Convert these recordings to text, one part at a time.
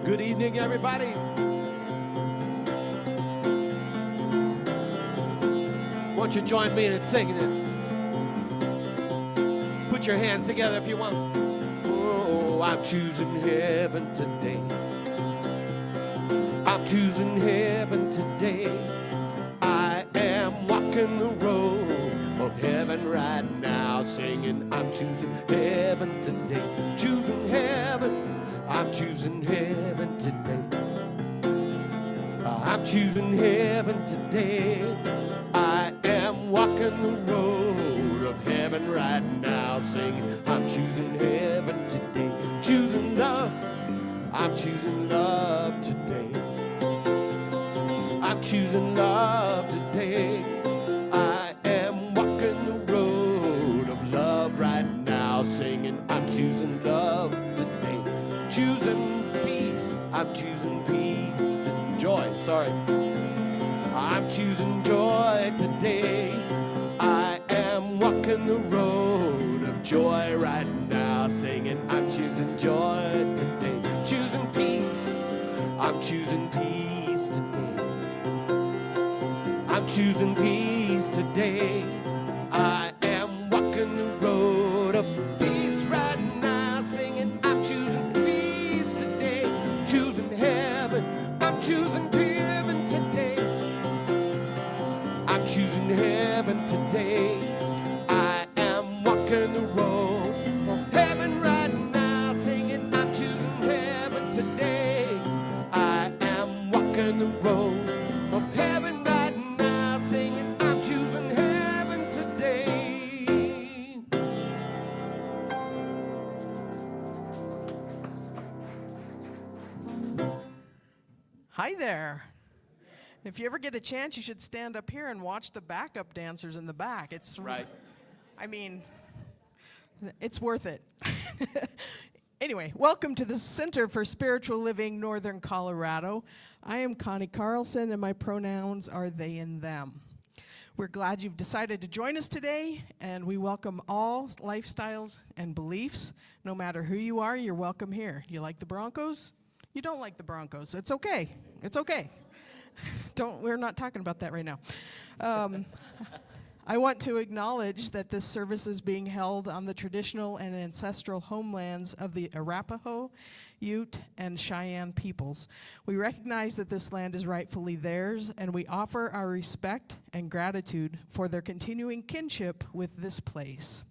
Good evening, everybody. Won't you join me in singing it? Put your hands together if you want. Oh, I'm choosing heaven today. I'm choosing heaven today. I am walking the road of heaven right now, singing, I'm choosing heaven today. Choosing heaven. I'm choosing heaven today. I'm choosing heaven today. I am walking the road of heaven right now, singing, I'm choosing heaven today. Choosing love. I'm choosing love today. I'm choosing love today. I am walking the road of love right now, singing, I'm choosing love today. Choosing peace. I'm choosing peace. Joy, sorry. I'm choosing joy today. I am walking the road of joy right now, singing, I'm choosing joy today. Choosing peace. I'm choosing peace today. I'm choosing peace today. I am walking the road of peace right now, singing, I'm choosing peace today. Choosing heaven. I'm choosing heaven today. I'm choosing heaven today. I am walking the road of heaven right now, singing, I'm choosing heaven today. I am walking the road of heaven right now, singing, I'm choosing heaven today. Hi there. If you ever get a chance, you should stand up here and watch the backup dancers in the back. It's Right. I mean, it's worth it. Anyway, welcome to the Center for Spiritual Living, Northern Colorado. I am Connie Carlson, and my pronouns are they and them. We're glad you've decided to join us today, and we welcome all lifestyles and beliefs. No matter who you are, you're welcome here. You like the Broncos? You don't like the Broncos. It's okay. It's okay. We're not talking about that right now. I want to acknowledge that this service is being held on the traditional and ancestral homelands of the Arapaho, Ute, and Cheyenne peoples. We recognize that this land is rightfully theirs, and we offer our respect and gratitude for their continuing kinship with this place.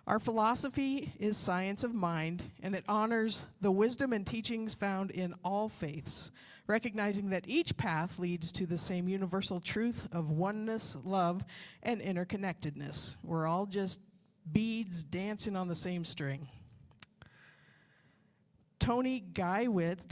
Our philosophy is science of mind, and it honors the wisdom and teachings found in all faiths, recognizing that each path leads to the same universal truth of oneness, love, and interconnectedness. We're all just beads dancing on the same string. Tanya Guyewitz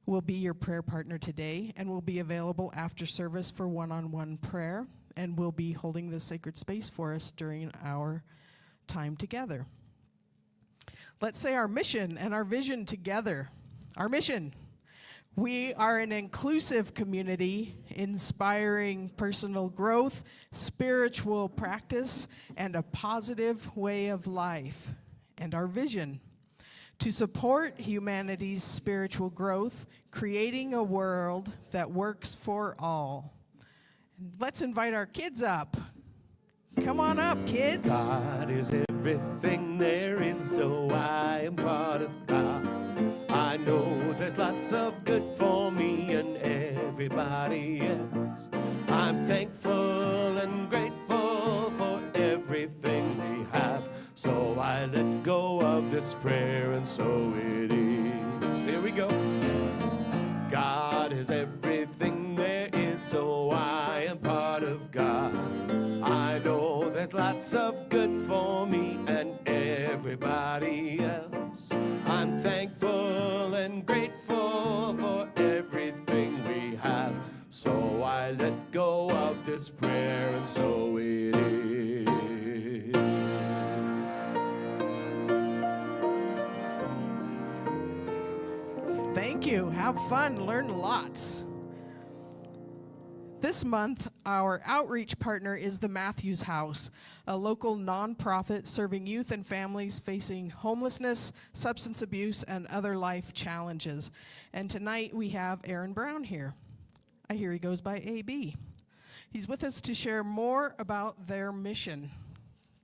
will be your prayer partner today and will be available after service for one-on-one prayer, and will be holding the sacred space for us during our time together. Let's say our mission and our vision together. Our mission: we are an inclusive community inspiring personal growth, spiritual practice, and a positive way of life. And our vision: to support humanity's spiritual growth, creating a world that works for all. Let's invite our kids up. Come on up, kids. God is everything there is, so I am part of God. I know there's lots of good for me and everybody else. I'm thankful and grateful for everything we have. So I let go of this prayer, and so it is. Here we go. God is everything there is, so I am part of God. I know there's lots of good for me and everybody else. I'm thankful and grateful for everything we have. So I let go of this prayer, and so it is. Thank you. Have fun. Learn lots. This month, our outreach partner is the Matthews House, a local nonprofit serving youth and families facing homelessness, substance abuse, and other life challenges. And tonight we have Aaron Brown here. I hear he goes by AB. He's with us to share more about their mission.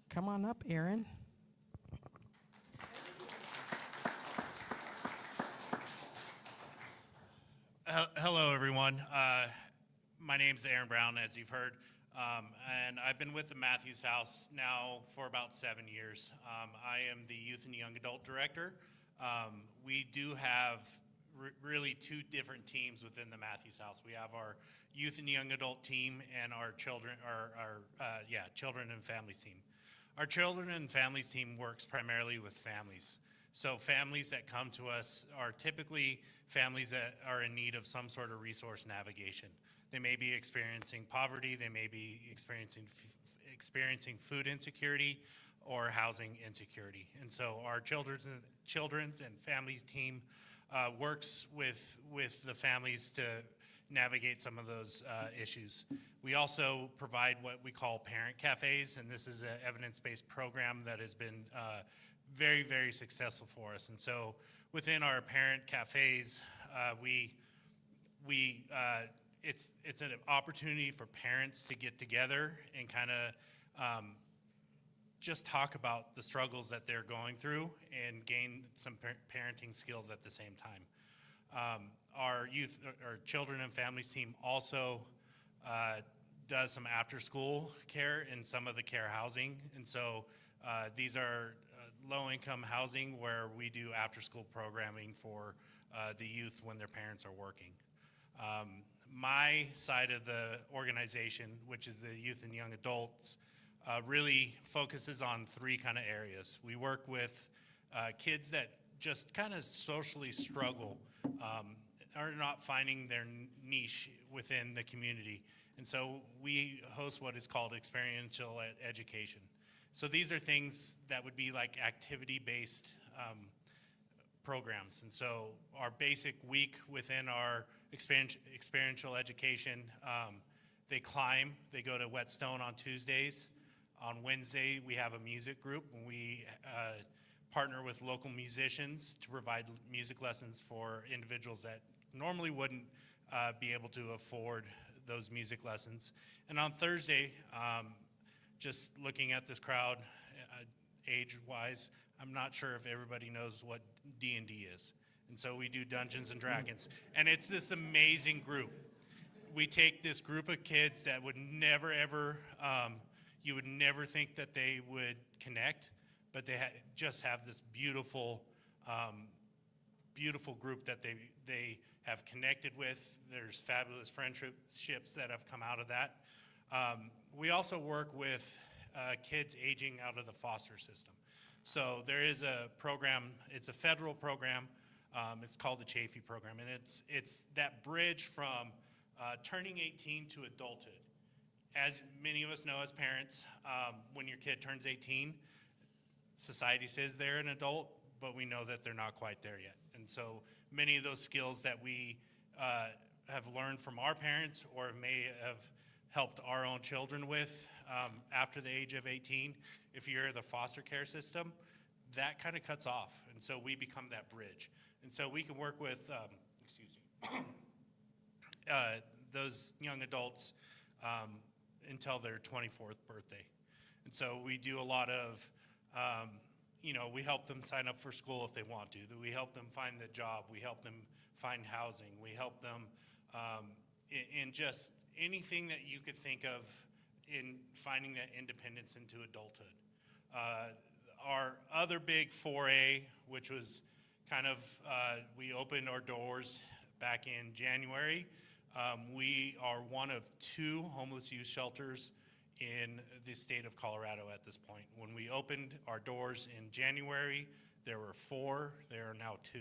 Come on up, Aaron. Hello, everyone. My name's Aaron Brown, as you've heard, and I've been with the Matthews House now for about 7 years. I am the Youth and Young Adult Director. We do have really two different teams within the Matthews House. We have our Youth and Young Adult team and our children and families team. Our children and families team works primarily with families. So families that come to us are typically families that are in need of some sort of resource navigation. They may be experiencing poverty, they may be experiencing food insecurity or housing insecurity. And so our children's and families team works with the families to navigate some of those issues. We also provide what we call parent cafes, and this is an evidence-based program that has been very, very successful for us. And so within our parent cafes, it's an opportunity for parents to get together and kind of just talk about the struggles that they're going through and gain some parenting skills at the same time. Our children and families team also does some after-school care in some of the care housing. And so these are low-income housing where we do after-school programming for the youth when their parents are working. My side of the organization, which is the Youth and Young Adults, really focuses on three kind of areas. We work with kids that just kind of socially struggle, are not finding their niche within the community. And so we host what is called experiential education. So these are things that would be like activity-based programs. And so our basic week within our experiential education, they climb, they go to Whetstone on Tuesdays. On Wednesday, we have a music group, and we partner with local musicians to provide music lessons for individuals that normally wouldn't be able to afford those music lessons. And on Thursday, just looking at this crowd, age-wise, I'm not sure if everybody knows what D&D is. And so we do Dungeons and Dragons. And it's this amazing group. We take this group of kids that would never, ever, you would never think that they would connect, but they just have this beautiful, beautiful group that they have connected with. There's fabulous friendships that have come out of that. We also work with kids aging out of the foster system. So there is a program, it's a federal program, it's called the Chafee program, and it's that bridge from turning 18 to adulthood. As many of us know as parents, when your kid turns 18, society says they're an adult, but we know that they're not quite there yet. And so many of those skills that we have learned from our parents or may have helped our own children with after the age of 18, if you're in the foster care system, that kind of cuts off. And so we become that bridge. And so we can work with, those young adults until their 24th birthday. And so we do a lot of, we help them sign up for school if they want to. We help them find the job. We help them find housing. We help them in just anything that you could think of in finding that independence into adulthood. Our other big foray, which was kind of, we opened our doors back in January. We are one of 2 homeless youth shelters in the state of Colorado at this point. When we opened our doors in January, there were 4, there are now 2.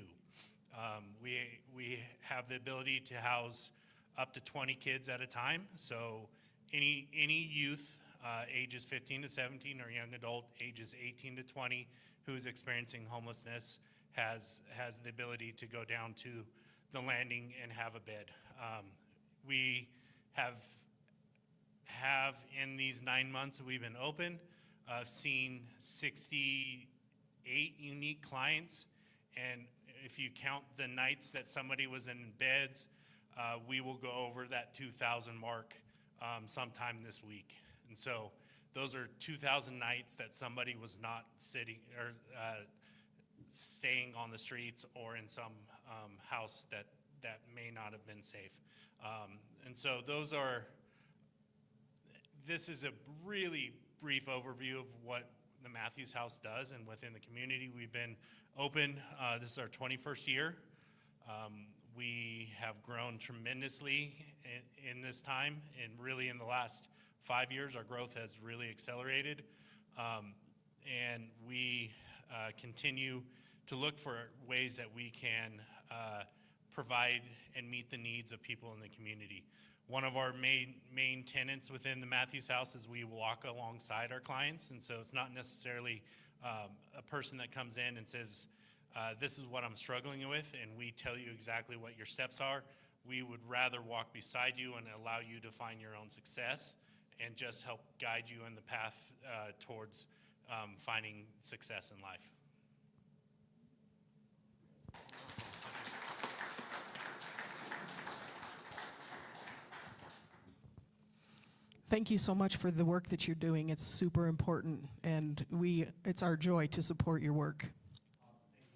We have the ability to house up to 20 kids at a time. So any youth ages 15 to 17 or young adult ages 18 to 20 who's experiencing homelessness has the ability to go down to the landing and have a bed. We have have, in these 9 months that we've been open, seen 68 unique clients. And if you count the nights that somebody was in beds, we will go over that 2,000 mark sometime this week. And so those are 2,000 nights that somebody was not sitting or staying on the streets or in some house that may not have been safe. And so this is a really brief overview of what the Matthews House does, and within the community. We've been open, this is our 21st year. We have grown tremendously in this time, and really in the last 5 years, our growth has really accelerated. And we continue to look for ways that we can provide and meet the needs of people in the community. One of our main tenets within the Matthews House is we walk alongside our clients, and so it's not necessarily a person that comes in and says, this is what I'm struggling with, and we tell you exactly what your steps are. We would rather walk beside you and allow you to find your own success and just help guide you in the path towards finding success in life. Thank you so much for the work that you're doing. It's super important, and it's our joy to support your work.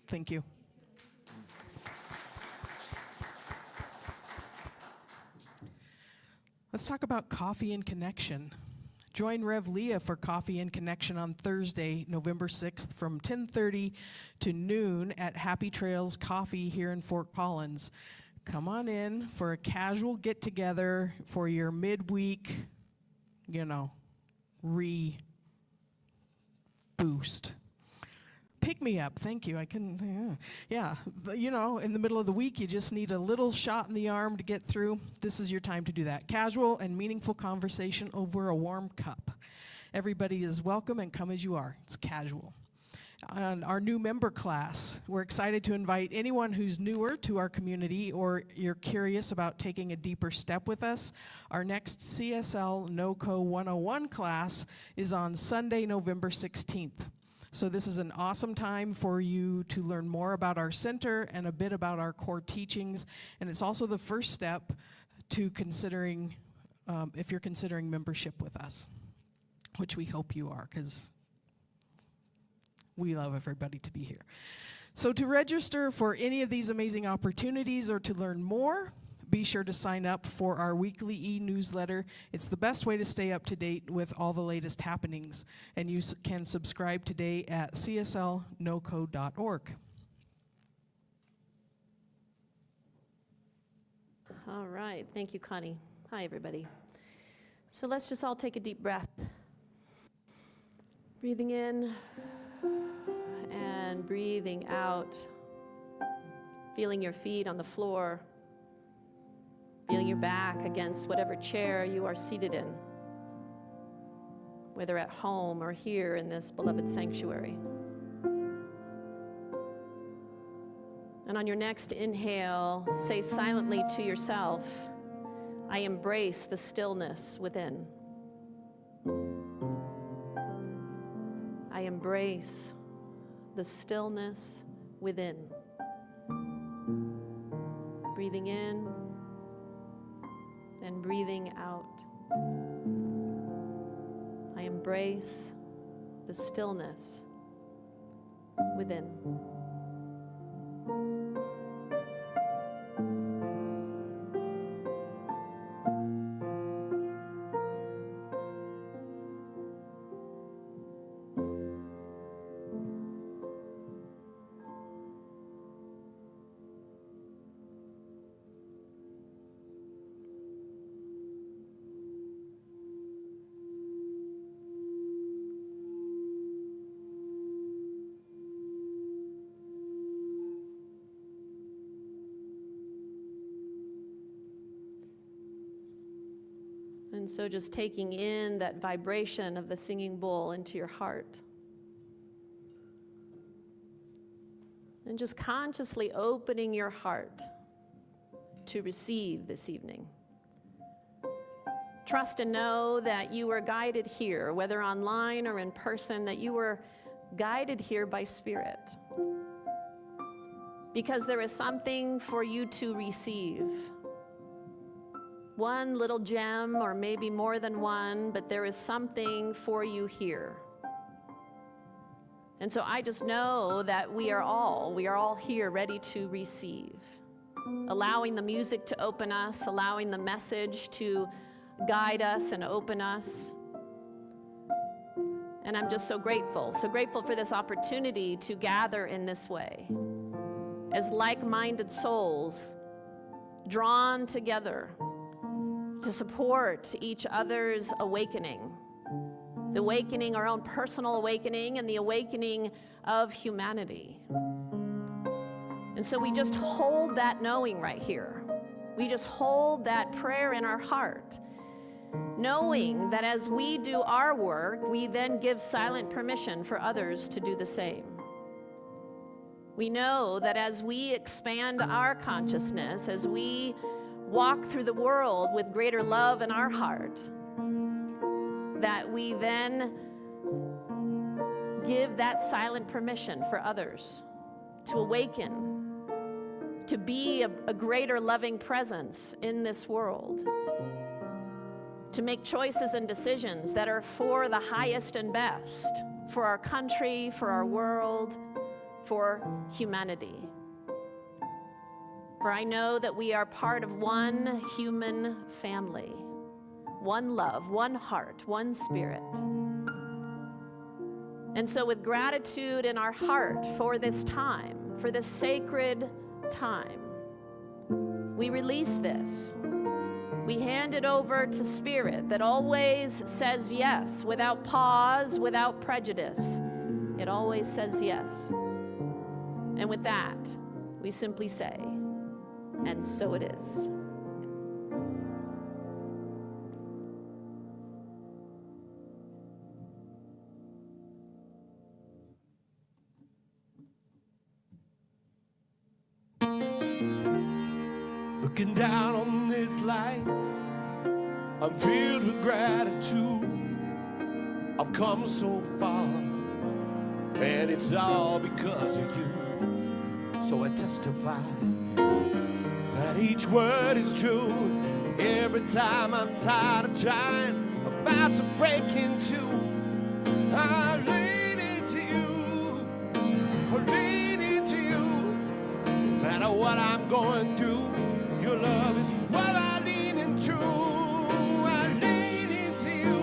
Thank you. Let's talk about Coffee and Connection. Join Rev Leah for Coffee and Connection on Thursday, November 6th from 10:30 to noon at Happy Trails Coffee here in Fort Collins. Come on in for a casual get-together for your midweek, boost. Pick me up, thank you. In the middle of the week, you just need a little shot in the arm to get through. This is your time to do that. Casual and meaningful conversation over a warm cup. Everybody is welcome, and come as you are. It's casual. And our new member class, we're excited to invite anyone who's newer to our community or you're curious about taking a deeper step with us. Our next CSL NoCo 101 class is on Sunday, November 16th. So this is an awesome time for you to learn more about our center and a bit about our core teachings. And it's also the first step to considering, if you're considering membership with us, which we hope you are, because we love everybody to be here. So to register for any of these amazing opportunities or to learn more, be sure to sign up for our weekly e-newsletter. It's the best way to stay up to date with all the latest happenings. And you can subscribe today at cslnoco.org. All right, thank you, Connie. Hi, everybody. So let's just all take a deep breath. Breathing in and breathing out. Feeling your feet on the floor. Feeling your back against whatever chair you are seated in, whether at home or here in this beloved sanctuary. And on your next inhale, say silently to yourself, I embrace the stillness within. I embrace the stillness within. Breathing in and breathing out. I embrace the stillness within. And so just taking in that vibration of the singing bowl into your heart. And just consciously opening your heart to receive this evening. trust and know that you were guided here, whether online or in person, that you were guided here by Spirit. Because there is something for you to receive. One little gem, or maybe more than one, but there is something for you here. And so I just know that we are all here ready to receive. Allowing the music to open us, allowing the message to guide us and open us. And I'm just so grateful for this opportunity to gather in this way, as like-minded souls, drawn together to support each other's awakening. The awakening, our own personal awakening, and the awakening of humanity. And so we just hold that knowing right here. We just hold that prayer in our heart, knowing that as we do our work, we then give silent permission for others to do the same. We know that as we expand our consciousness, as we walk through the world with greater love in our heart, that we then give that silent permission for others to awaken, to be a greater loving presence in this world, to make choices and decisions that are for the highest and best, for our country, for our world, for humanity. For I know that we are part of one human family, one love, one heart, one spirit. And so with gratitude in our heart for this time, for this sacred time, we release this. We hand it over to Spirit that always says yes, without pause, without prejudice. It always says yes. And with that, we simply say, and so it is. Looking down on this life, I'm filled with gratitude. I've come so far, and it's all because of you. So I testify that each word is true. Every time I'm tired of trying, about to break in two, I lean into you. I lean into you. No matter what I'm going through, your love is what I lean into. I lean into you.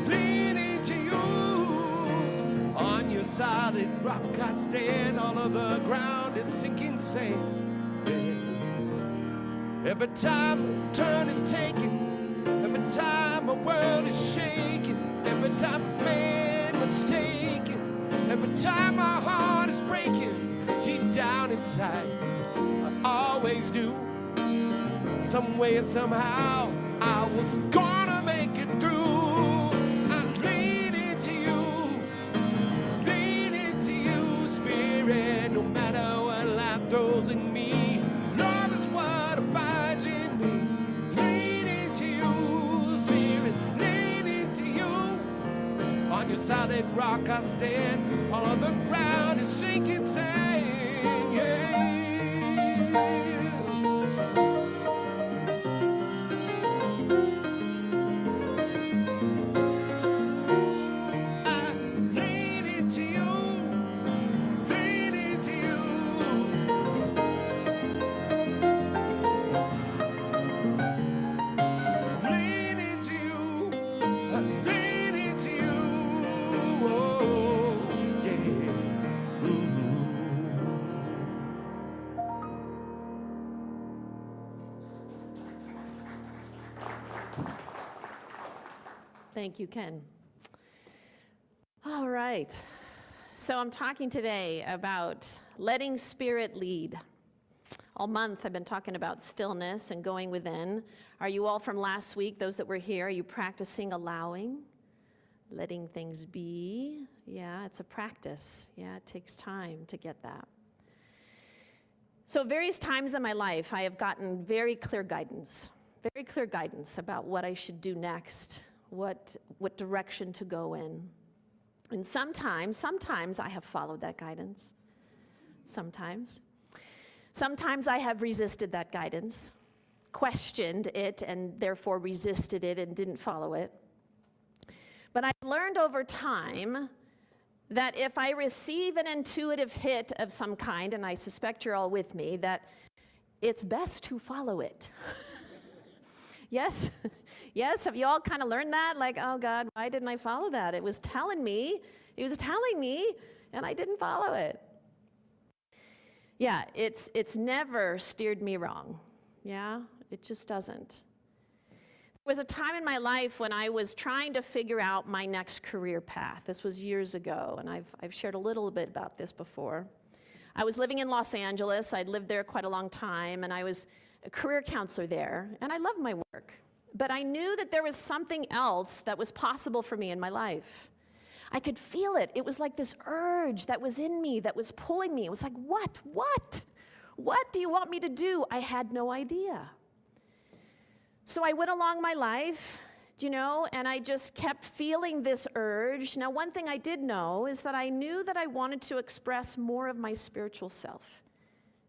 Lean into you. On your solid rock I stand. All of the ground is sinking sand. Yeah. Every time a turn is taken, every time a world is shaking, every time a man mistaken, every time my heart is breaking, deep down inside, I always knew, some way or somehow, I was gonna make it through. I lean into you, Spirit, no matter what life throws at me. Love is what abides in me. Lean into you, Spirit, lean into you. On your solid rock I stand, all of the ground is sinking sand, yeah. Thank you, Ken. All right. So I'm talking today about letting Spirit lead. All month I've been talking about stillness and going within. Are you all from last week, those that were here, are you practicing allowing, letting things be? Yeah, it's a practice. Yeah, it takes time to get that. So various times in my life, I have gotten very clear guidance. very clear guidance about what I should do next, what direction to go in. And sometimes I have followed that guidance. Sometimes I have resisted that guidance, questioned it, and therefore resisted it and didn't follow it. But I've learned over time that if I receive an intuitive hit of some kind, and I suspect you're all with me, that it's best to follow it. Yes? Yes? Have you all kind of learned that? Like, oh God, why didn't I follow that? It was telling me, and I didn't follow it. Yeah, it's never steered me wrong. Yeah, it just doesn't. There was a time in my life when I was trying to figure out my next career path. This was years ago, and I've shared a little bit about this before. I was living in Los Angeles. I'd lived there quite a long time, and I was a career counselor there, and I loved my work. But I knew that there was something else that was possible for me in my life. I could feel it. It was like this urge that was in me that was pulling me. It was like, what? What do you want me to do? I had no idea. So I went along my life, and I just kept feeling this urge. Now, one thing I did know is that I knew that I wanted to express more of my spiritual self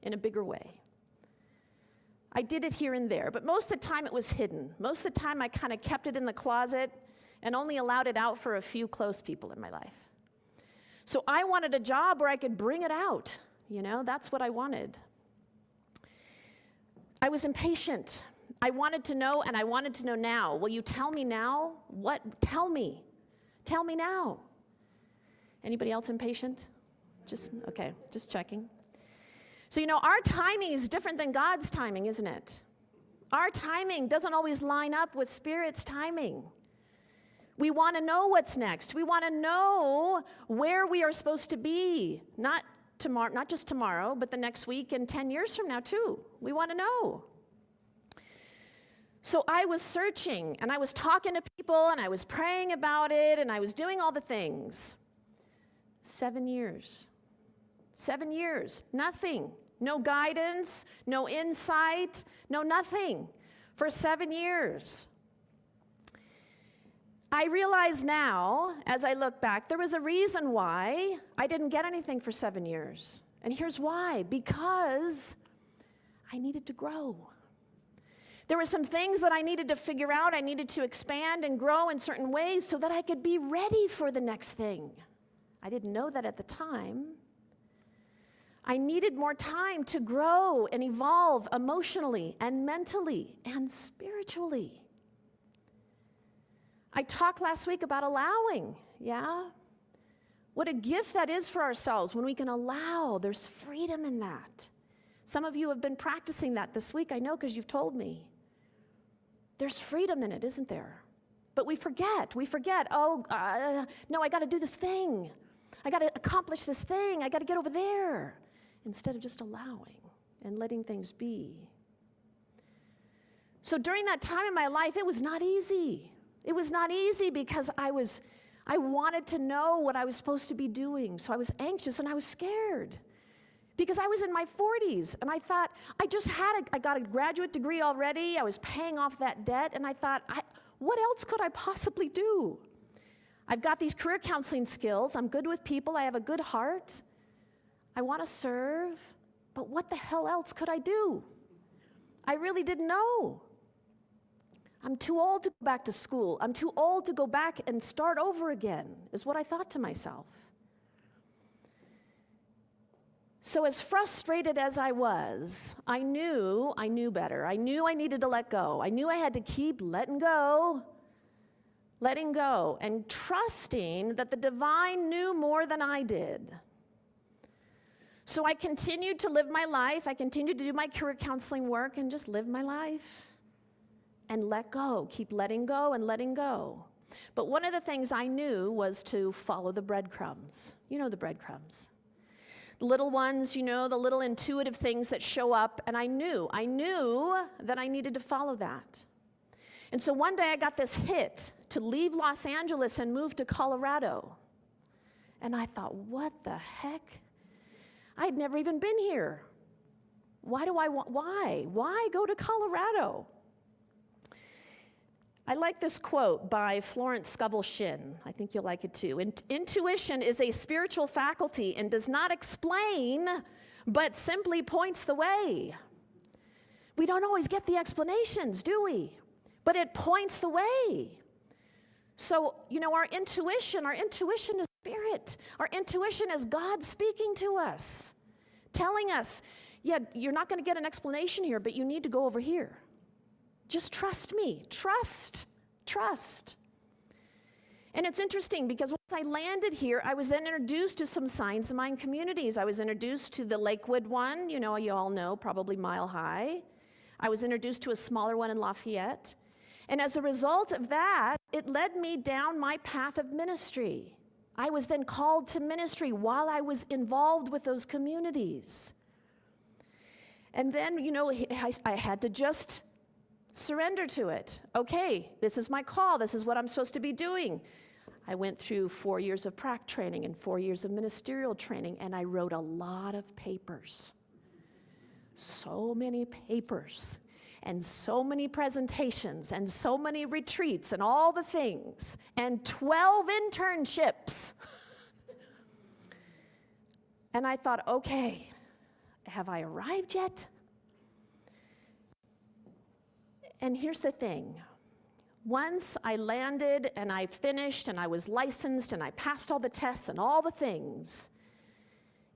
in a bigger way. I did it here and there, but most of the time it was hidden. Most of the time I kind of kept it in the closet and only allowed it out for a few close people in my life. So I wanted a job where I could bring it out. That's what I wanted. I was impatient. I wanted to know, and I wanted to know now. Will you tell me now? What? Tell me. Tell me now. Anybody else impatient? Just checking. So, our timing is different than God's timing, isn't it? Our timing doesn't always line up with Spirit's timing. We want to know what's next. We want to know where we are supposed to be. Not just tomorrow, but the next week and 10 years from now, too. We want to know. So I was searching, and I was talking to people, and I was praying about it, and I was doing all the things. 7 years. 7 years. Nothing. No guidance, no insight, no nothing. For 7 years. I realize now, as I look back, there was a reason why I didn't get anything for 7 years. And here's why. Because I needed to grow. There were some things that I needed to figure out. I needed to expand and grow in certain ways so that I could be ready for the next thing. I didn't know that at the time. I needed more time to grow and evolve emotionally and mentally and spiritually. I talked last week about allowing, yeah? What a gift that is for ourselves when we can allow. There's freedom in that. Some of you have been practicing that this week, I know, because you've told me. There's freedom in it, isn't there? But we forget, no, I got to do this thing. I got to accomplish this thing. I got to get over there. Instead of just allowing and letting things be. So during that time in my life, it was not easy. It was not easy because I wanted to know what I was supposed to be doing. So I was anxious and I was scared. Because I was in my 40s, and I thought, I got a graduate degree already, I was paying off that debt, and I thought, what else could I possibly do? I've got these career counseling skills, I'm good with people, I have a good heart, I want to serve, but what the hell else could I do? I really didn't know. I'm too old to go back to school, I'm too old to go back and start over again, is what I thought to myself. So as frustrated as I was, I knew better. I knew I needed to let go. I knew I had to keep letting go, and trusting that the divine knew more than I did. So I continued to live my life. I continued to do my career counseling work and just live my life and let go, keep letting go and letting go. But one of the things I knew was to follow the breadcrumbs. You know the breadcrumbs. The little ones, the little intuitive things that show up, and I knew that I needed to follow that. And so one day I got this hit to leave Los Angeles and move to Colorado. And I thought, what the heck? I had never even been here. Why go to Colorado? I like this quote by Florence Scovel Shinn. I think you'll like it too. Intuition is a spiritual faculty and does not explain, but simply points the way. We don't always get the explanations, do we? But it points the way. So, our intuition is spirit. Our intuition is God speaking to us, telling us, yeah, you're not going to get an explanation here, but you need to go over here. Just trust me. Trust. And it's interesting because once I landed here, I was then introduced to some Signs of Mind communities. I was introduced to the Lakewood one, you all know, probably Mile High. I was introduced to a smaller one in Lafayette. And as a result of that, it led me down my path of ministry. I was then called to ministry while I was involved with those communities. And then, I had to just surrender to it. Okay, this is my call. This is what I'm supposed to be doing. I went through 4 years of prac training and 4 years of ministerial training, and I wrote a lot of papers. So many papers, and so many presentations, and so many retreats, and all the things, and 12 internships. And I thought, okay, have I arrived yet? And here's the thing. Once I landed and I finished and I was licensed and I passed all the tests and all the things,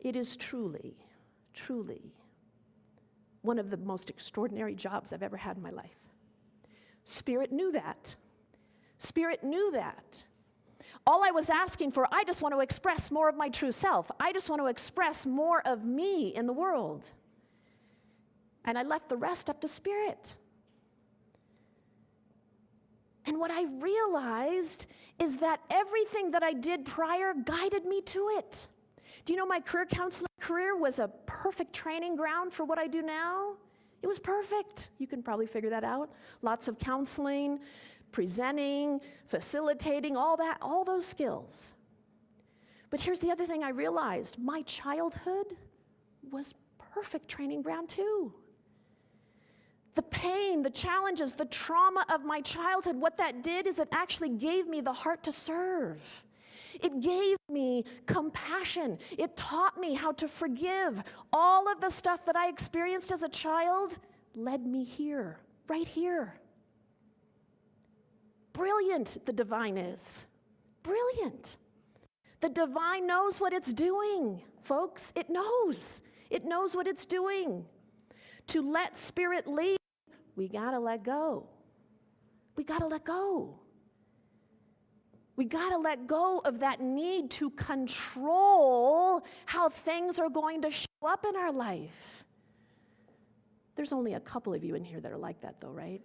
it is truly, truly one of the most extraordinary jobs I've ever had in my life. Spirit knew that. Spirit knew that. All I was asking for, I just want to express more of my true self. I just want to express more of me in the world. And I left the rest up to Spirit. And what I realized is that everything that I did prior guided me to it. Do you know my career counseling career was a perfect training ground for what I do now? It was perfect. You can probably figure that out. Lots of counseling, presenting, facilitating, all that, all those skills. But here's the other thing I realized. My childhood was perfect training ground too. The pain, the challenges, the trauma of my childhood, what that did is it actually gave me the heart to serve. It gave me compassion. It taught me how to forgive. All of the stuff that I experienced as a child led me here, right here. Brilliant, the divine is. Brilliant. The divine knows what it's doing, folks. It knows. It knows what it's doing. To let Spirit lead, we got to let go. We got to let go. We got to let go of that need to control how things are going to show up in our life. There's only a couple of you in here that are like that, though, right?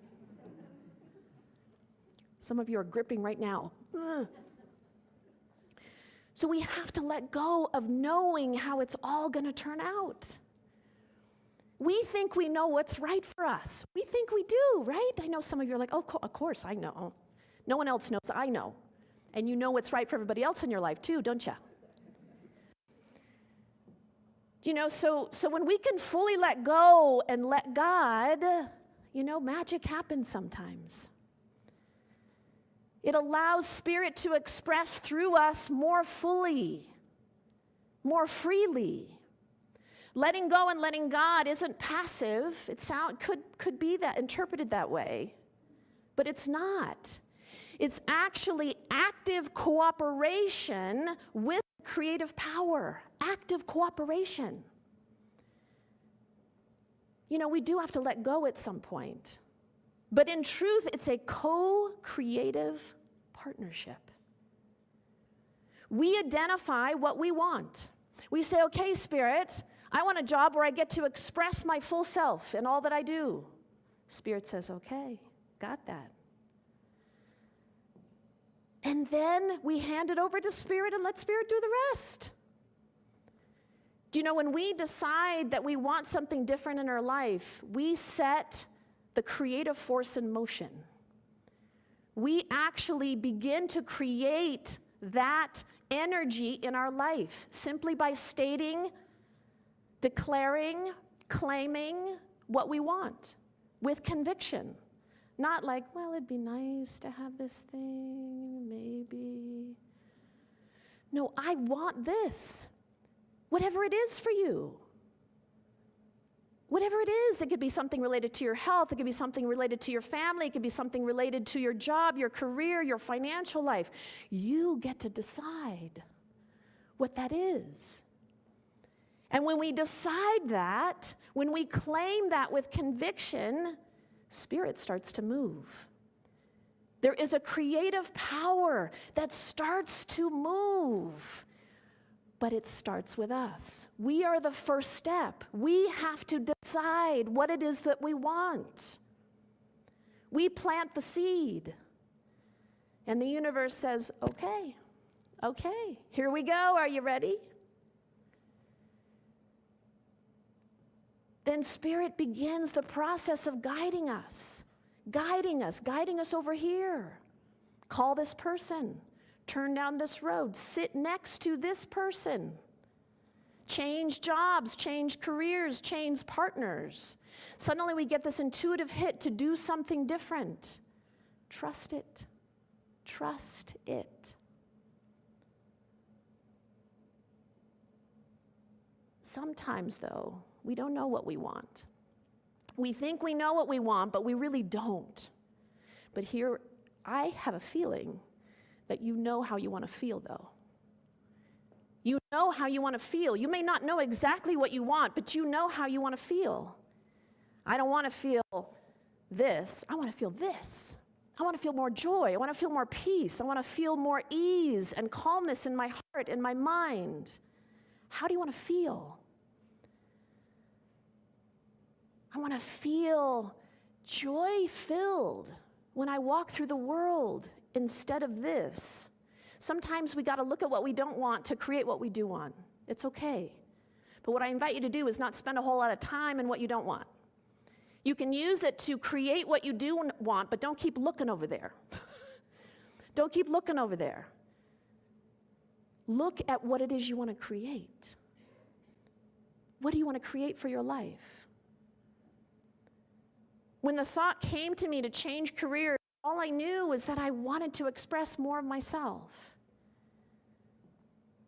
Some of you are gripping right now. Ugh. So we have to let go of knowing how it's all going to turn out. We think we know what's right for us. We think we do, right? I know some of you are like, oh, of course, I know. No one else knows, I know. And you know what's right for everybody else in your life too, don't you? So when we can fully let go and let God, magic happens sometimes. It allows Spirit to express through us more fully, more freely. Letting go and letting God isn't passive. It could be that interpreted that way, but it's not. It's actually active cooperation with creative power. Active cooperation. We do have to let go at some point. But in truth, it's a co-creative partnership. We identify what we want. We say, okay, Spirit, I want a job where I get to express my full self in all that I do. Spirit says, okay, got that. And then we hand it over to Spirit and let Spirit do the rest. Do you know, when we decide that we want something different in our life, we set the creative force in motion. We actually begin to create that energy in our life simply by stating, declaring, claiming what we want with conviction. Not like, well, it'd be nice to have this thing, maybe. No, I want this. Whatever it is for you. Whatever it is, it could be something related to your health, it could be something related to your family, it could be something related to your job, your career, your financial life. You get to decide what that is. And when we decide that, when we claim that with conviction, Spirit starts to move. There is a creative power that starts to move. But it starts with us. We are the first step. We have to decide what it is that we want. We plant the seed. And the universe says, okay, here we go. Are you ready? Then Spirit begins the process of guiding us over here. Call this person. Turn down this road, sit next to this person. Change jobs, change careers, change partners. Suddenly we get this intuitive hit to do something different. Trust it. Trust it. Sometimes, though, we don't know what we want. We think we know what we want, but we really don't. But here, I have a feeling that you know how you want to feel, though. You know how you want to feel. You may not know exactly what you want, but you know how you want to feel. I don't want to feel this. I want to feel this. I want to feel more joy. I want to feel more peace. I want to feel more ease and calmness in my heart, in my mind. How do you want to feel? I want to feel joy-filled when I walk through the world. Instead of this. Sometimes we got to look at what we don't want to create what we do want. It's okay. But what I invite you to do is not spend a whole lot of time in what you don't want. You can use it to create what you do want, but don't keep looking over there. Don't keep looking over there. Look at what it is you want to create. What do you want to create for your life? When the thought came to me to change careers, all I knew was that I wanted to express more of myself.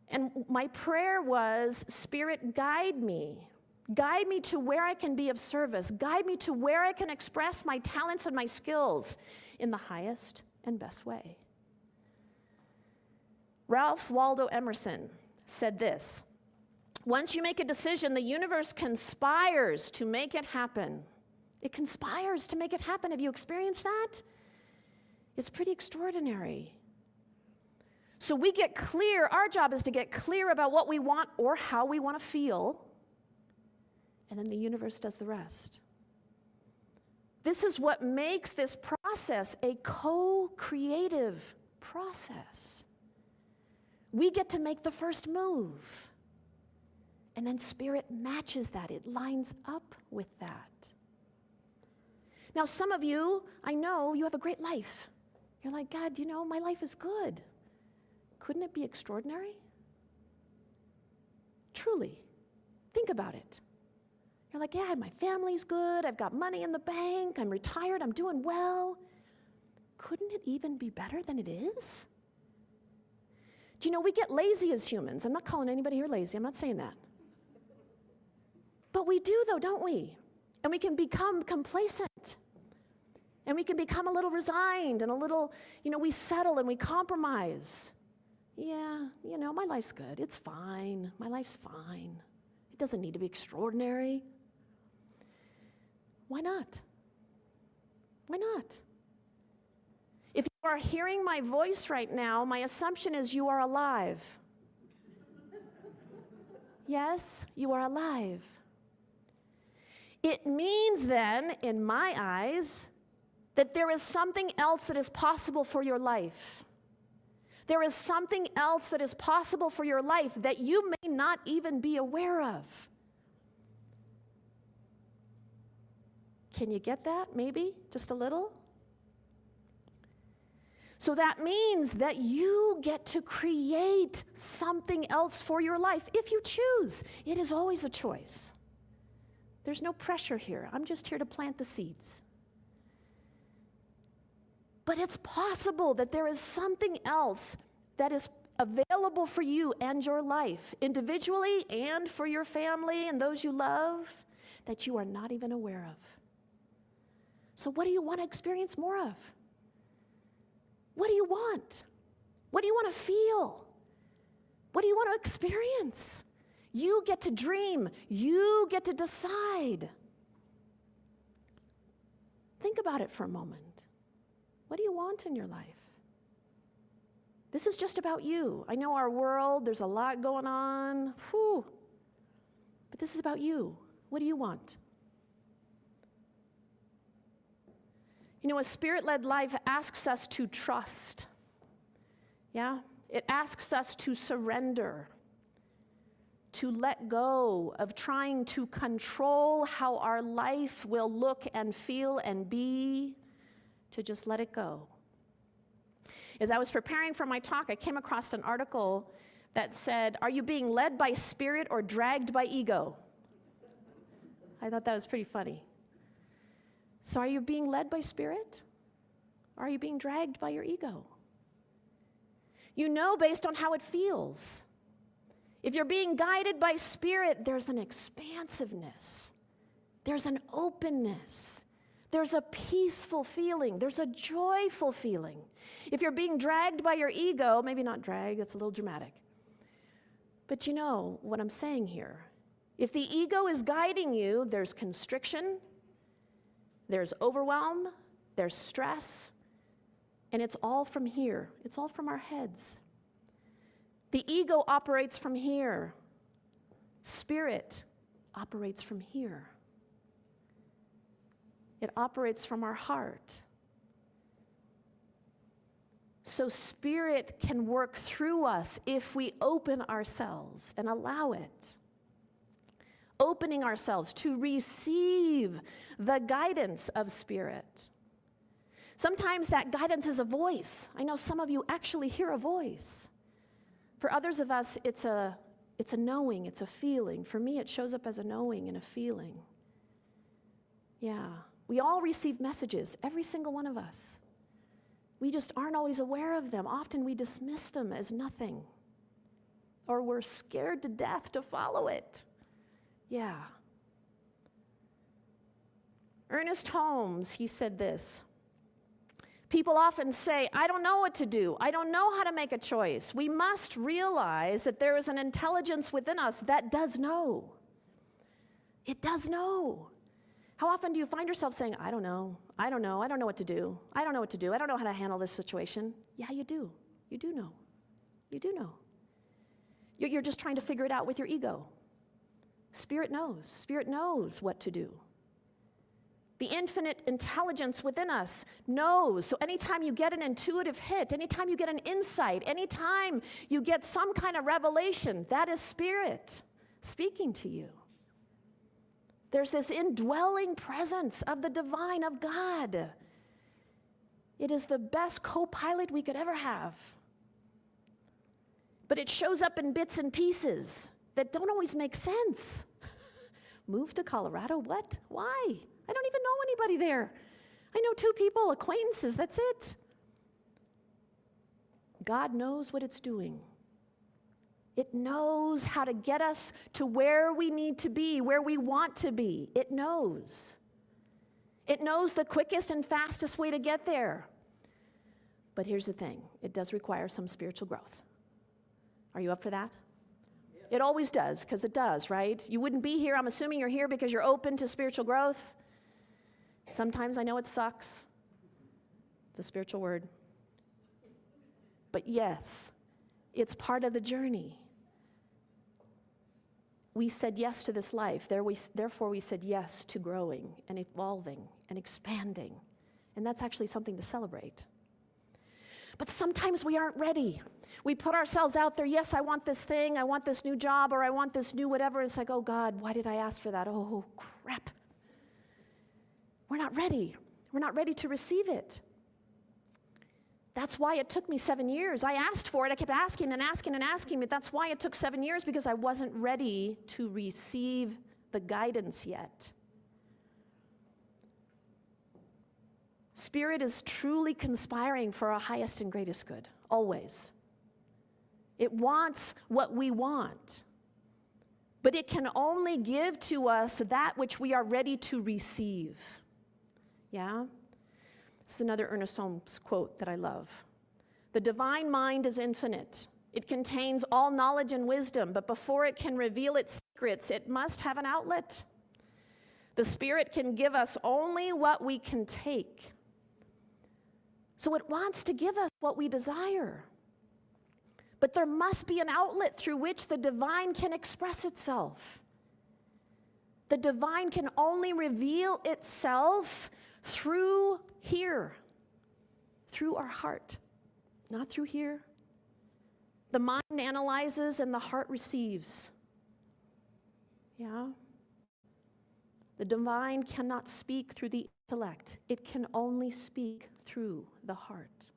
And my prayer was, Spirit, guide me. Guide me to where I can be of service. Guide me to where I can express my talents and my skills in the highest and best way. Ralph Waldo Emerson said this, once you make a decision, the universe conspires to make it happen. It conspires to make it happen. Have you experienced that? It's pretty extraordinary. So we get clear, our job is to get clear about what we want or how we want to feel, and then the universe does the rest. This is what makes this process a co-creative process. We get to make the first move, and then Spirit matches that. It lines up with that. Now, some of you, I know you have a great life. You're like, God, you know, my life is good. Couldn't it be extraordinary? Truly, think about it. You're like, yeah, my family's good. I've got money in the bank. I'm retired. I'm doing well. Couldn't it even be better than it is? Do you know, we get lazy as humans. I'm not calling anybody here lazy. I'm not saying that. But we do, though, don't we? And we can become complacent. And we can become a little resigned and a little, we settle and we compromise. Yeah, my life's good. It's fine. My life's fine. It doesn't need to be extraordinary. Why not? Why not? If you are hearing my voice right now, my assumption is you are alive. Yes, you are alive. It means then, in my eyes, that there is something else that is possible for your life. There is something else that is possible for your life that you may not even be aware of. Can you get that, maybe? Just a little? So that means that you get to create something else for your life if you choose. It is always a choice. There's no pressure here. I'm just here to plant the seeds. But it's possible that there is something else that is available for you and your life, individually and for your family and those you love, that you are not even aware of. So what do you want to experience more of? What do you want? What do you want to feel? What do you want to experience? You get to dream. You get to decide. Think about it for a moment. What do you want in your life? This is just about you. I know our world, there's a lot going on. Whew. But this is about you. What do you want? You know, a spirit-led life asks us to trust. Yeah? It asks us to surrender, to let go of trying to control how our life will look and feel and be, to just let it go. As I was preparing for my talk, I came across an article that said, "Are you being led by spirit or dragged by ego?" I thought that was pretty funny. So are you being led by spirit? Or are you being dragged by your ego? You know based on how it feels. If you're being guided by spirit, there's an expansiveness. There's an openness. There's a peaceful feeling. There's a joyful feeling. If you're being dragged by your ego, maybe not dragged, that's a little dramatic. But you know what I'm saying here. If the ego is guiding you, there's constriction, there's overwhelm, there's stress, and it's all from here. It's all from our heads. The ego operates from here. Spirit operates from here. It operates from our heart. So spirit can work through us if we open ourselves and allow it. Opening ourselves to receive the guidance of spirit. Sometimes that guidance is a voice. I know some of you actually hear a voice. For others of us, it's a knowing, it's a feeling. For me, it shows up as a knowing and a feeling. Yeah. We all receive messages, every single one of us. We just aren't always aware of them. Often we dismiss them as nothing. Or we're scared to death to follow it. Yeah. Ernest Holmes, he said this. People often say, I don't know what to do. I don't know how to make a choice. We must realize that there is an intelligence within us that does know. It does know. How often do you find yourself saying, I don't know what to do. I don't know what to do. I don't know how to handle this situation. Yeah, you do. You do know. You do know. You're just trying to figure it out with your ego. Spirit knows. Spirit knows what to do. The infinite intelligence within us knows. So anytime you get an intuitive hit, anytime you get an insight, anytime you get some kind of revelation, that is spirit speaking to you. There's this indwelling presence of the divine, of God. It is the best co-pilot we could ever have. But it shows up in bits and pieces that don't always make sense. Move to Colorado? What? Why? I don't even know anybody there. I know 2 people, acquaintances, that's it. God knows what it's doing. It knows how to get us to where we need to be, where we want to be. It knows. It knows the quickest and fastest way to get there. But here's the thing. It does require some spiritual growth. Are you up for that? It always does, because it does, right? You wouldn't be here. I'm assuming you're here because you're open to spiritual growth. Sometimes I know it sucks. The spiritual word. But yes, it's part of the journey. We said yes to this life. Therefore, we said yes to growing and evolving and expanding. And that's actually something to celebrate. But sometimes we aren't ready. We put ourselves out there. Yes, I want this thing. I want this new job, or I want this new whatever. It's like, oh, God, why did I ask for that? Oh, crap. We're not ready. We're not ready to receive it. That's why it took me 7 years. I asked for it. I kept asking and asking and asking, but that's why it took 7 years, because I wasn't ready to receive the guidance yet. Spirit is truly conspiring for our highest and greatest good, always. It wants what we want, but it can only give to us that which we are ready to receive. Yeah? This is another Ernest Holmes quote that I love. The divine mind is infinite. It contains all knowledge and wisdom, but before it can reveal its secrets, it must have an outlet. The Spirit can give us only what we can take. So it wants to give us what we desire. But there must be an outlet through which the divine can express itself. The divine can only reveal itself through here, through our heart, not through here. The mind analyzes and the heart receives. Yeah? The divine cannot speak through the intellect. It can only speak through the heart.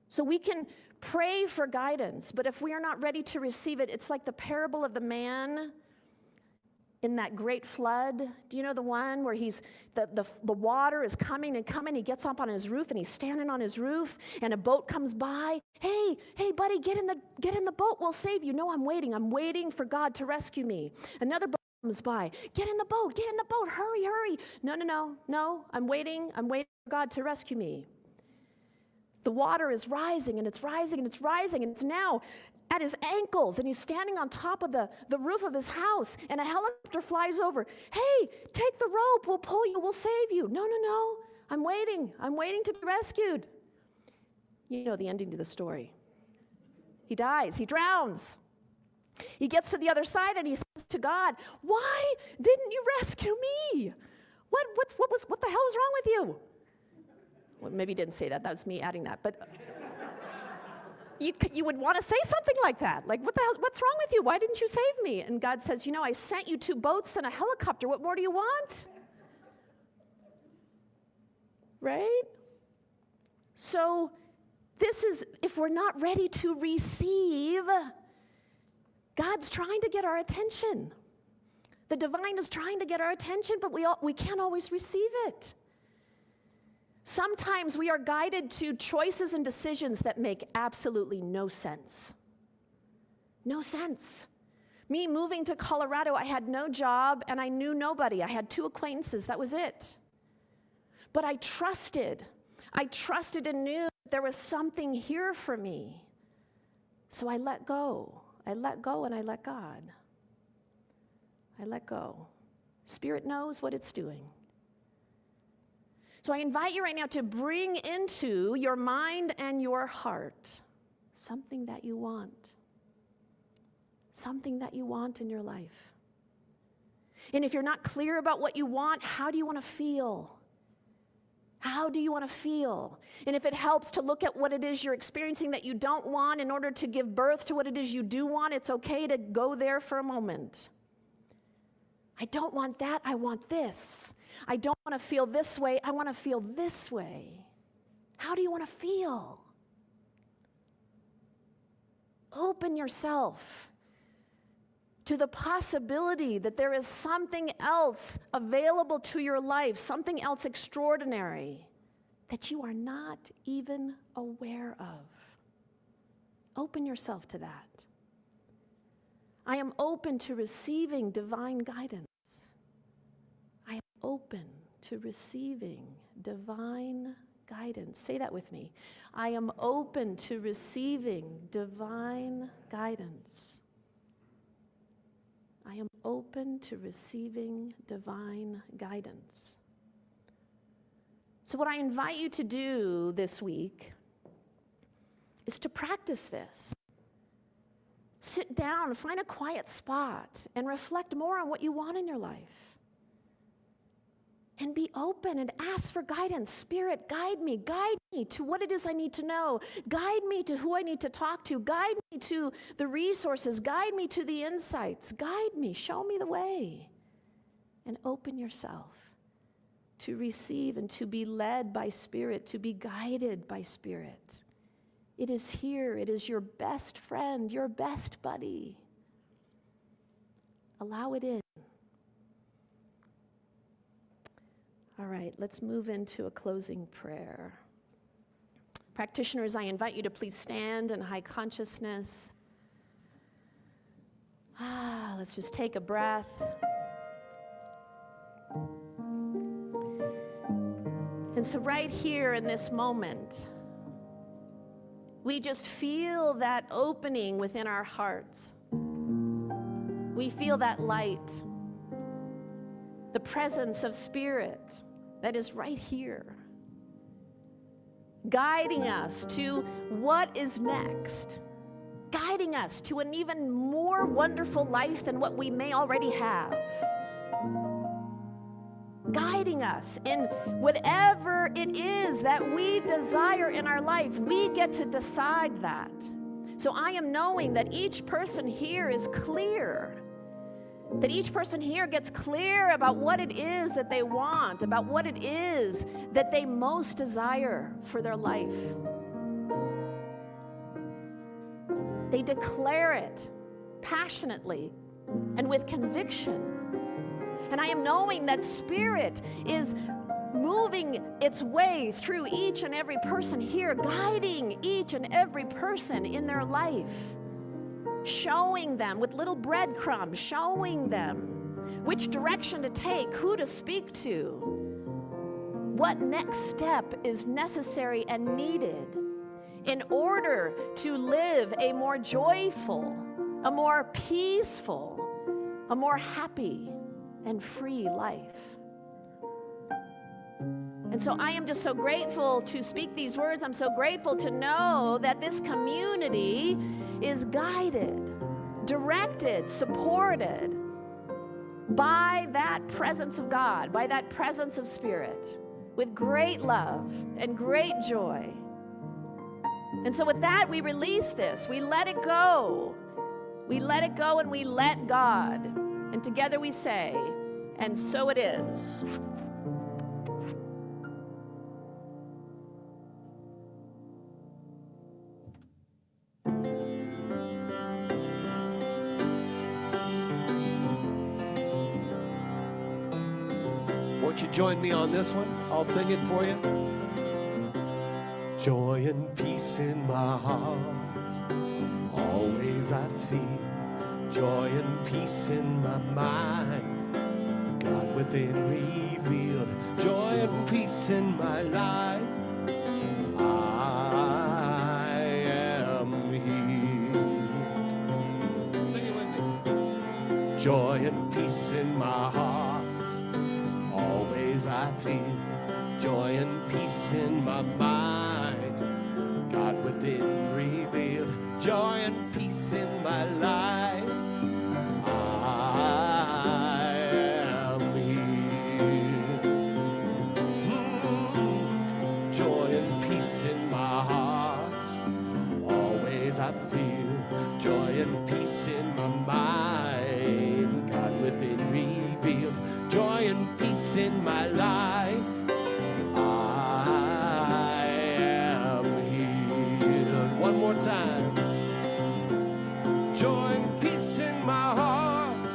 So we can pray for guidance, but if we are not ready to receive it, it's like the parable of the man in that great flood. Do you know the one where the water is coming and coming? He gets up on his roof and he's standing on his roof and a boat comes by. Hey, buddy, get in the boat. We'll save you. No, I'm waiting for God to rescue me. Another boat comes by. Get in the boat. Hurry. No. I'm waiting for God to rescue me. The water is rising and it's rising and it's rising and it's now at his ankles, and he's standing on top of the roof of his house, and a helicopter flies over. Hey, take the rope, we'll pull you, we'll save you. No, I'm waiting to be rescued. You know the ending to the story. He dies, he drowns. He gets to the other side and he says to God, why didn't you rescue me? What the hell was wrong with you? Well, maybe he didn't say that was me adding that, but you would want to say something like that. Like, what the hell, what's wrong with you? Why didn't you save me? And God says, I sent you 2 boats and a helicopter. What more do you want? Right? So this is, if we're not ready to receive, God's trying to get our attention. The divine is trying to get our attention, but we can't always receive it. Sometimes we are guided to choices and decisions that make absolutely no sense. No sense. Me moving to Colorado, I had no job and I knew nobody. I had 2 acquaintances, that was it. But I trusted and knew that there was something here for me. So I let go. I let go and I let God. I let go. Spirit knows what it's doing. So I invite you right now to bring into your mind and your heart something that you want. Something that you want in your life. And if you're not clear about what you want, how do you want to feel? How do you want to feel? And if it helps to look at what it is you're experiencing that you don't want in order to give birth to what it is you do want, it's okay to go there for a moment. I don't want that, I want this. I don't want to feel this way, I want to feel this way. How do you want to feel? Open yourself to the possibility that there is something else available to your life, something else extraordinary that you are not even aware of. Open yourself to that. I am open to receiving divine guidance. I am open to receiving divine guidance. Say that with me. I am open to receiving divine guidance. I am open to receiving divine guidance. So what I invite you to do this week is to practice this. Sit down, find a quiet spot, and reflect more on what you want in your life. And be open and ask for guidance. Spirit, guide me to what it is I need to know. Guide me to who I need to talk to. Guide me to the resources. Guide me to the insights. Guide me, show me the way. And open yourself to receive and to be led by Spirit, to be guided by Spirit. It is here. It is your best friend, your best buddy. Allow it in. All right, let's move into a closing prayer. Practitioners, I invite you to please stand in high consciousness. Let's just take a breath. And so right here in this moment, we just feel that opening within our hearts. We feel that light, the presence of Spirit that is right here, guiding us to what is next, guiding us to an even more wonderful life than what we may already have, guiding us in whatever it is that we desire in our life. We get to decide that. So I am knowing that each person here is clear, that each person here gets clear about what it is that they want, about what it is that they most desire for their life. They declare it passionately and with conviction. And I am knowing that Spirit is moving its way through each and every person here, guiding each and every person in their life, showing them with little breadcrumbs, showing them which direction to take, who to speak to, what next step is necessary and needed in order to live a more joyful, a more peaceful, a more happy and free life. And so I am just so grateful to speak these words. I'm so grateful to know that this community is guided, directed, supported by that presence of God, by that presence of Spirit, with great love and great joy. And so with that, we release this. We let it go. We let it go and we let God. And together we say, and so it is. Won't you join me on this one? I'll sing it for you. Joy and peace in my heart, always I feel. Joy and peace in my mind, God within revealed. Joy and peace in my life, I am healed. Sing it with me. Joy and peace in my heart, always I feel. Joy and peace in my mind, God within revealed. Joy and peace in my life, I am healed. Joy and peace in my heart, always I feel. Joy and peace in my mind, God within revealed. Joy and peace in my life, I am healed. One more time. Joy and peace in my heart,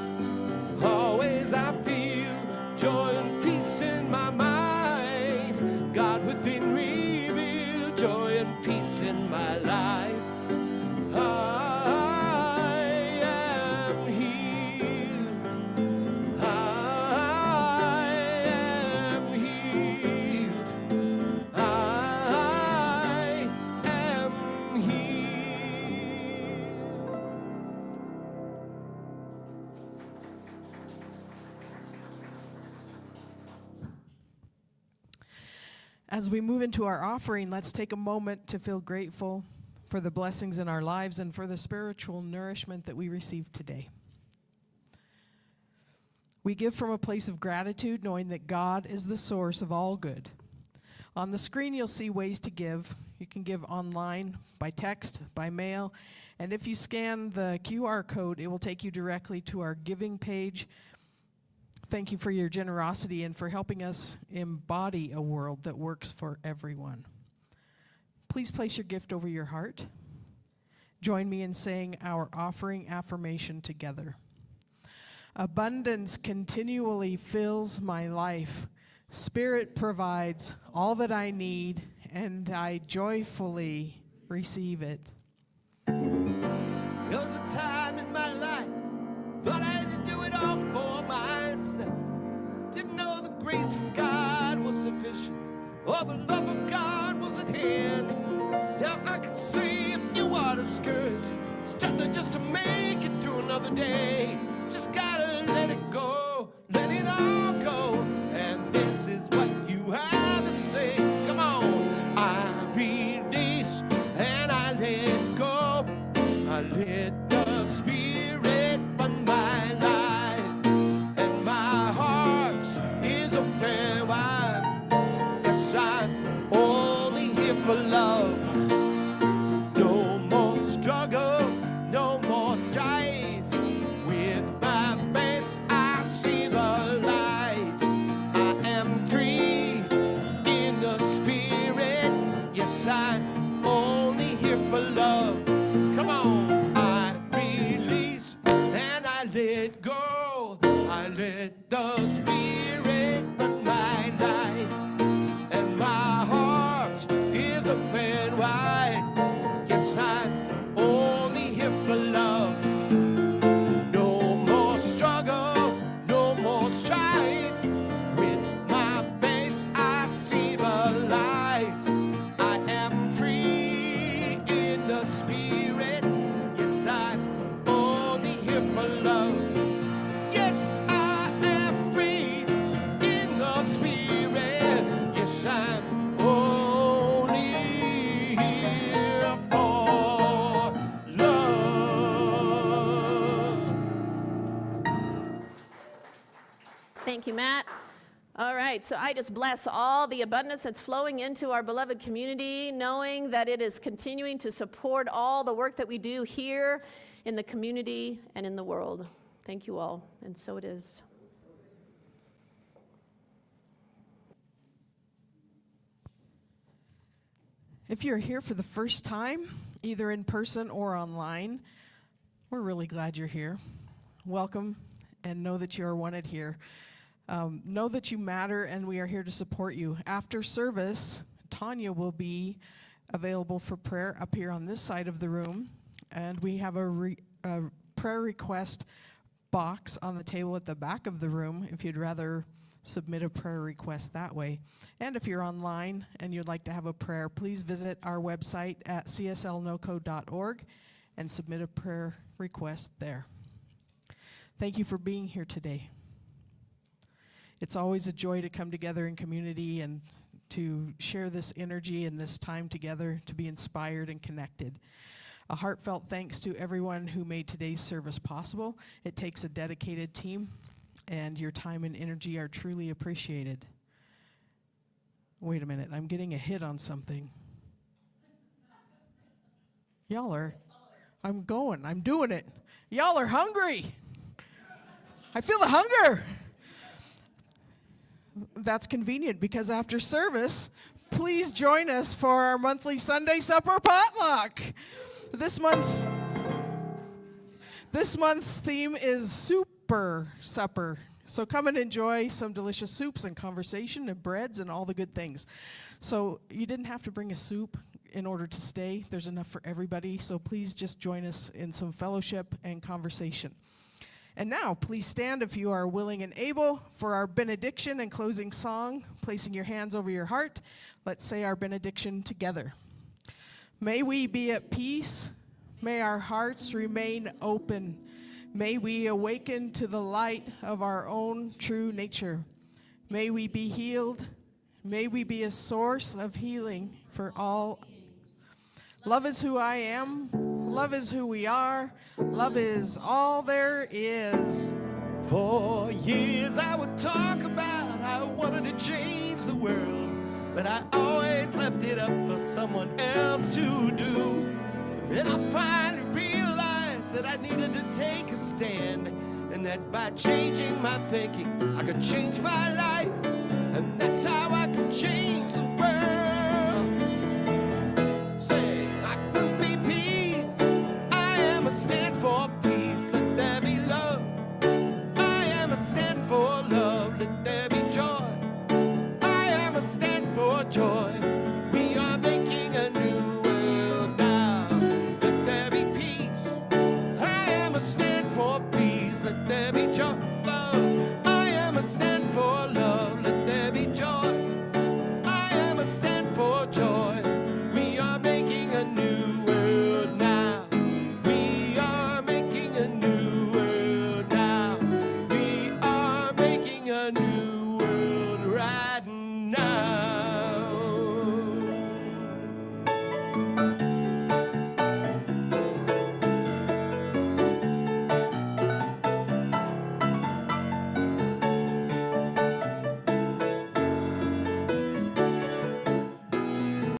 always I feel. Joy and peace in my mind, God within revealed. Joy and peace in my life, I am healed. I am healed. I am healed. As we move into our offering, let's take a moment to feel grateful for the blessings in our lives and for the spiritual nourishment that we receive today. We give from a place of gratitude, knowing that God is the source of all good. On the screen, you'll see ways to give. You can give online, by text, by mail, and if you scan the QR code, it will take you directly to our giving page. Thank you for your generosity and for helping us embody a world that works for everyone. Please place your gift over your heart. Join me in saying our offering affirmation together. Abundance continually fills my life. Spirit provides all that I need, and I joyfully receive it. There was a time in my life, thought I had to do it all for myself. Didn't know the grace of God was sufficient, or the love of God was at hand. Now I can say if you are discouraged, struggling just to make it through another day, just gotta let it go, let it all go. And this is what you have to say. Come on. I release and I let go. I let the Spirit run my life, and my heart is open wide. Yes, I'm only here for love. No more struggle, no more strife. With my faith, I see the light. I am free in the Spirit. Yes, I'm only here for love. Come on. I release and I let go. I let the Spirit run my life, and my heart is open wide. Yes, I'm only here for love. No more struggle, no more strife. With my faith, I see the light. I am free in the Spirit. Yes, I'm only here for love. Yes, I am free in the Spirit. Yes, I'm only here for love. Thank you, Matt. All right, so I just bless all the abundance that's flowing into our beloved community, knowing that it is continuing to support all the work that we do here in the community and in the world. Thank you all, and so it is. If you're here for the first time, either in person or online, we're really glad you're here. Welcome, and know that you are wanted here. Know that you matter, and we are here to support you. After service, Tanya will be available for prayer up here on this side of the room, and we have a prayer request box on the table at the back of the room if you'd rather submit a prayer request that way. And if you're online and you'd like to have a prayer, please visit our website at cslnoco.org and submit a prayer request there. Thank you for being here today. It's always a joy to come together in community and to share this energy and this time together to be inspired and connected. A heartfelt thanks to everyone who made today's service possible. It takes a dedicated team, and your time and energy are truly appreciated. Wait a minute, I'm getting a hit on something. I'm doing it. Y'all are hungry. I feel the hunger. That's convenient, because after service, please join us for our monthly Sunday supper potluck. This month's theme is Super Supper. So come and enjoy some delicious soups and conversation and breads and all the good things. So you didn't have to bring a soup in order to stay. There's enough for everybody. So please just join us in some fellowship and conversation. And now, please stand if you are willing and able for our benediction and closing song, placing your hands over your heart. Let's say our benediction together. May we be at peace. May our hearts remain open. May we awaken to the light of our own true nature. May we be healed. May we be a source of healing for all. Love is who I am. Love is who we are. Love is all there is. For years I would talk about how I wanted to change the world, but I always left it up for someone else to do. And then I finally realized that I needed to take a stand, and that by changing my thinking, I could change my life. And that's how I could change